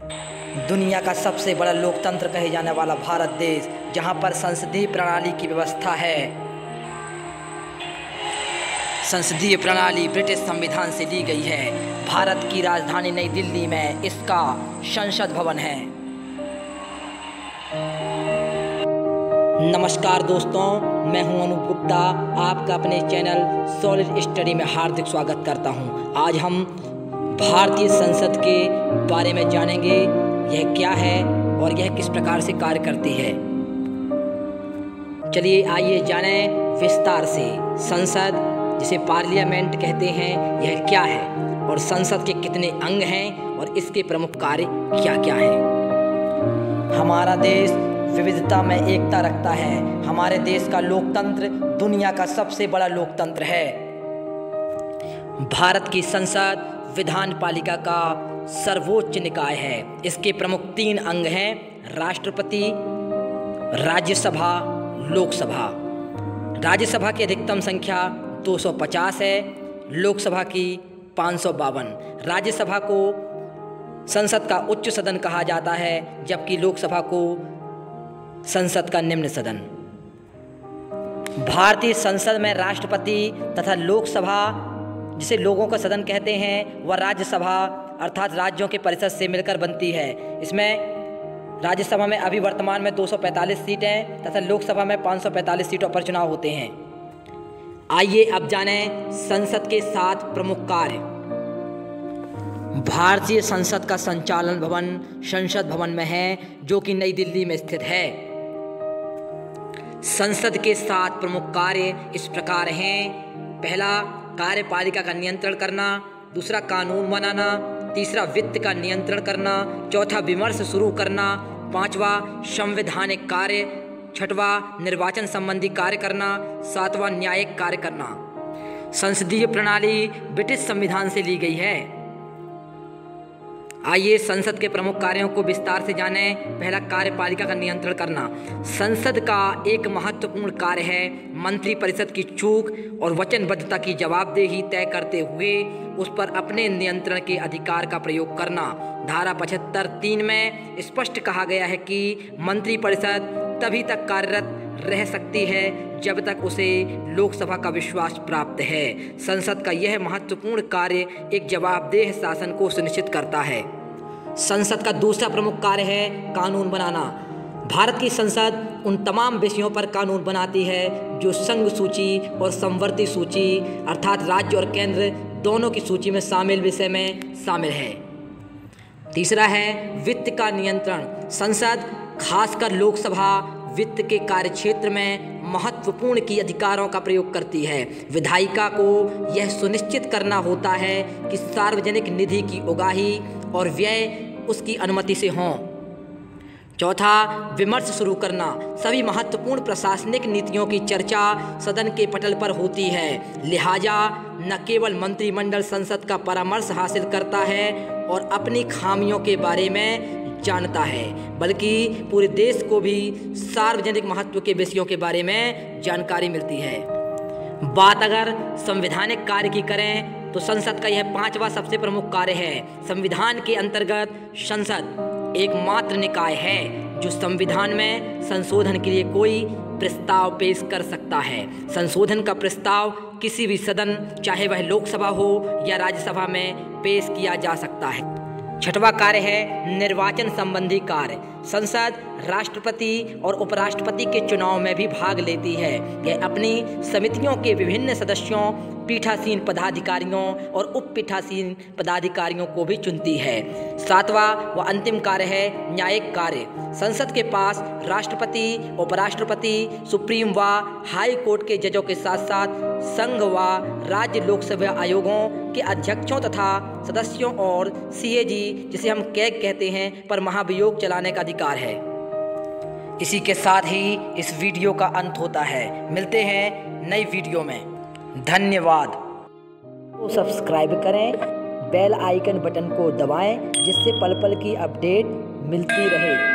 दुनिया का सबसे बड़ा लोकतंत्र कहे जाने वाला भारत देश, जहां पर संसदीय प्रणाली की व्यवस्था है। संसदीय प्रणाली ब्रिटिश संविधान से ली गई है। भारत की राजधानी नई दिल्ली में इसका संसद भवन है। नमस्कार दोस्तों, मैं हूं अनूप गुप्ता, आपका अपने चैनल सॉलिड स्टडी में हार्दिक स्वागत करता हूं। आज हम भारतीय संसद के बारे में जानेंगे, यह क्या है और यह किस प्रकार से कार्य करती है। चलिए आइए जानें विस्तार से। संसद, जिसे पार्लियामेंट कहते हैं, यह क्या है और संसद के कितने अंग हैं और इसके प्रमुख कार्य क्या क्या हैं। हमारा देश विविधता में एकता रखता है। हमारे देश का लोकतंत्र दुनिया का सबसे बड़ा लोकतंत्र है। भारत की संसद विधान पालिका का सर्वोच्च निकाय है। इसके प्रमुख 3 अंग हैं: राष्ट्रपति, राज्यसभा, लोकसभा। राज्यसभा की अधिकतम संख्या 250 है, लोकसभा की 552। राज्यसभा को संसद का उच्च सदन कहा जाता है, जबकि लोकसभा को संसद का निम्न सदन। भारतीय संसद में राष्ट्रपति तथा लोकसभा, जिसे लोगों का सदन कहते हैं, वह राज्यसभा अर्थात राज्यों के परिषद से मिलकर बनती है। इसमें राज्यसभा में अभी वर्तमान में 245 सीटें तथा लोकसभा में 545 सीटों पर चुनाव होते हैं। आइए अब जानें संसद के 7 प्रमुख कार्य। भारतीय संसद का संचालन भवन संसद भवन में है, जो कि नई दिल्ली में स्थित है। संसद के 7 प्रमुख कार्य इस प्रकार हैं: पहला, कार्यपालिका का नियंत्रण करना। दूसरा, कानून बनाना। तीसरा, वित्त का नियंत्रण करना। चौथा, विमर्श शुरू करना। पांचवा, संवैधानिक कार्य। छठवा, निर्वाचन संबंधी कार्य करना। सातवां, न्यायिक कार्य करना। संसदीय प्रणाली ब्रिटिश संविधान से ली गई है। आइए संसद के प्रमुख कार्यों को विस्तार से जानें। पहला, कार्यपालिका का नियंत्रण करना। संसद का एक महत्वपूर्ण कार्य है मंत्रिपरिषद की चूक और वचनबद्धता की जवाबदेही तय करते हुए उस पर अपने नियंत्रण के अधिकार का प्रयोग करना। धारा 75(3) में स्पष्ट कहा गया है कि मंत्रिपरिषद तभी तक कार्यरत रह सकती है जब तक उसे लोकसभा का विश्वास प्राप्त है। संसद का यह महत्वपूर्ण कार्य एक जवाबदेह शासन को सुनिश्चित करता है। संसद का दूसरा प्रमुख कार्य है कानून बनाना। भारत की संसद उन तमाम विषयों पर कानून बनाती है जो संघ सूची और समवर्ती सूची अर्थात राज्य और केंद्र दोनों की सूची में शामिल विषय में शामिल है। तीसरा है वित्त का नियंत्रण। संसद, खासकर लोकसभा, वित्त के कार्यक्षेत्र में महत्वपूर्ण की अधिकारों का प्रयोग करती है। विधायिका को यह सुनिश्चित करना होता है कि सार्वजनिक निधि की उगाही और व्यय उसकी अनुमति से हों। चौथा, विमर्श शुरू करना। सभी महत्वपूर्ण प्रशासनिक नीतियों की चर्चा सदन के पटल पर होती है, लिहाजा न केवल मंत्रिमंडल संसद का परामर्श हासिल करता है और अपनी खामियों के बारे में जानता है, बल्कि पूरे देश को भी सार्वजनिक महत्व के विषयों के बारे में जानकारी मिलती है। बात अगर संवैधानिक कार्य की करें तो संसद का यह 5वां सबसे प्रमुख कार्य है। संविधान के अंतर्गत संसद एकमात्र निकाय है जो संविधान में संशोधन के लिए कोई प्रस्ताव पेश कर सकता है। संशोधन का प्रस्ताव किसी भी सदन, चाहे वह लोकसभा हो या राज्यसभा में, पेश किया जा सकता है। 6वां कार्य है निर्वाचन संबंधी कार्य। संसद राष्ट्रपति और उपराष्ट्रपति के चुनाव में भी भाग लेती है। यह अपनी समितियों के विभिन्न सदस्यों, पीठासीन पदाधिकारियों और उपपीठासीन पदाधिकारियों को भी चुनती है। 7वां व अंतिम कार्य है न्यायिक कार्य। संसद के पास राष्ट्रपति, उपराष्ट्रपति, सुप्रीम व हाई कोर्ट के जजों के साथ साथ संघ व राज्य लोकसभा आयोगों के अध्यक्षों तथा सदस्यों और सीएजी, जिसे हम कैग कहते हैं, पर महाभियोग चलाने का अधिकार है। इसी के साथ ही इस वीडियो का अंत होता है। मिलते हैं नई वीडियो में। धन्यवाद। तो सब्सक्राइब करें, बेल आइकन बटन को दबाएं, जिससे पल पल की अपडेट मिलती रहे।